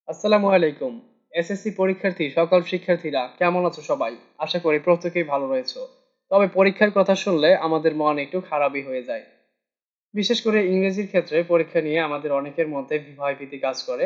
আসসালামু আলাইকুম। এসএসসি পরীক্ষার্থী সকল শিক্ষার্থীরা কেমন আছো সবাই? আশা করি প্রত্যেকেই ভালো রয়েছো। তবে পরীক্ষার কথা শুনলে আমাদের মন একটু খারাপই হয়ে যায়। বিশেষ করে ইংরেজির ক্ষেত্রে পরীক্ষা নিয়ে আমাদের অনেকের মধ্যে ভয়ভীতি কাজ করে।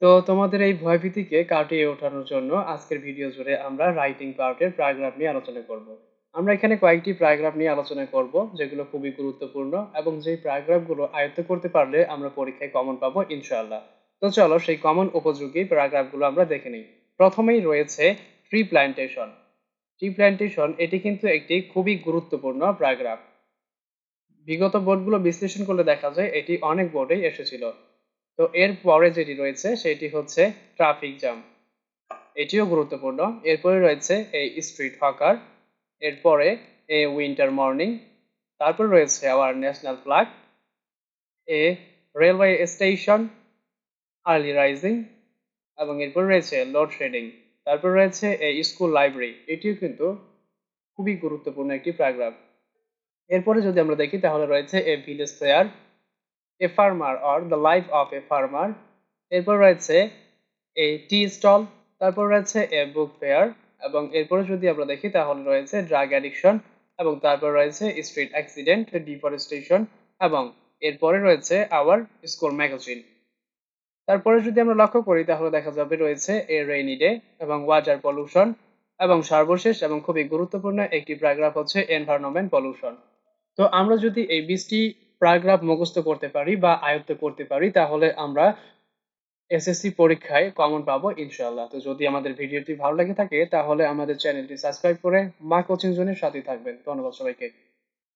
তো তোমাদের এই ভয়ভীতিকে কাটিয়ে ওঠানোর জন্য আজকের ভিডিও জুড়ে আমরা রাইটিং পার্টের প্যারাগ্রাফ নিয়ে আলোচনা করব। আমরা এখানে কয়েকটি প্যারাগ্রাফ নিয়ে আলোচনা করব যেগুলো খুবই গুরুত্বপূর্ণ এবং যেই প্যারাগ্রাফগুলো আয়ত্ত করতে পারলে আমরা পরীক্ষায় কমন পাবো ইনশাআল্লাহ। তো চলো সেই কমন উপযোগী প্যারাগ্রাফগুলো আমরা দেখে নিই। প্রথমেই রয়েছে ট্রি প্ল্যান্টেশন। ট্রি প্ল্যান্টেশন এটি কিন্তু একটি খুবই গুরুত্বপূর্ণ প্যারাগ্রাফ। বিগত বোর্ডগুলো বিশ্লেষণ করলে দেখা যায় এটি অনেক বোর্ডেই এসেছিল। তো এর পরে যেটি রয়েছে সেটি হচ্ছে ট্রাফিক জ্যাম, এটিও গুরুত্বপূর্ণ। এরপরে রয়েছে এই স্ট্রিট হকার, এরপরে এ উইন্টার মর্নিং, তারপর রয়েছে আবার ন্যাশনাল ফ্ল্যাগ, এ রেলওয়ে স্টেশন, আর্লি রাইজিং, এবং এরপর রয়েছে লোডশেডিং। তারপর রয়েছে এই স্কুল লাইব্রেরি, এটিও কিন্তু খুবই গুরুত্বপূর্ণ একটি প্যারাগ্রাফ। এরপরে যদি আমরা দেখি তাহলে রয়েছে a village fair, a farmer or the life of a farmer, এরপর রয়েছে এ টি স্টল, তারপর রয়েছে এ বুক ফেয়ার, এবং এরপরে যদি আমরা দেখি তাহলে রয়েছে ড্রাগ অ্যাডিকশন, এবং তারপর রয়েছে স্ট্রিট অ্যাক্সিডেন্ট, ডিফরেস্টেশন, এবং এরপরে রয়েছে আওয়ার স্কুল ম্যাগাজিন। তারপরে যদি আমরা লক্ষ্য করি তাহলে দেখা যাবে রয়েছে এ রেইনি ডে এবং ওয়াটার পলিউশন, এবং সর্বশেষ এবং খুবই গুরুত্বপূর্ণ একটি প্যারাগ্রাফ হচ্ছে এনভায়রনমেন্ট পলিউশন। তো আমরা যদি এই 20টি প্যারাগ্রাফ মুখস্থ করতে পারি বা আয়ত্ত করতে পারি তাহলে আমরা এসএসসি পরীক্ষায় কমন পাবো ইনশাআল্লাহ। তো যদি আমাদের ভিডিওটি ভালো লেগে থাকে তাহলে আমাদের চ্যানেলটি সাবস্ক্রাইব করে মা কোচিং জোনের সাথে থাকবেন। ধন্যবাদ সবাইকে।